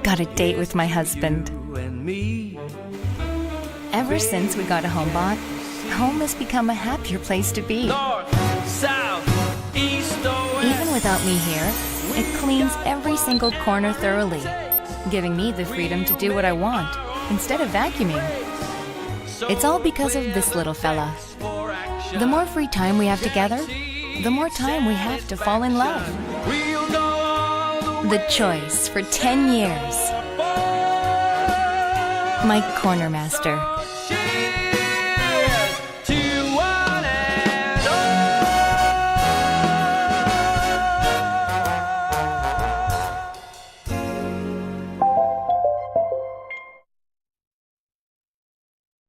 got a date with my husband. Ever since we got a Hom-Bot, home has become a happier place to be. North, south, east, or west. Even without me here, it cleans every single corner thoroughly, giving me the freedom to do what I want instead of vacuuming. It's all because of this little fella. The more free time we have together, the more time we have to fall in love. The choice for 10 years. My corner master.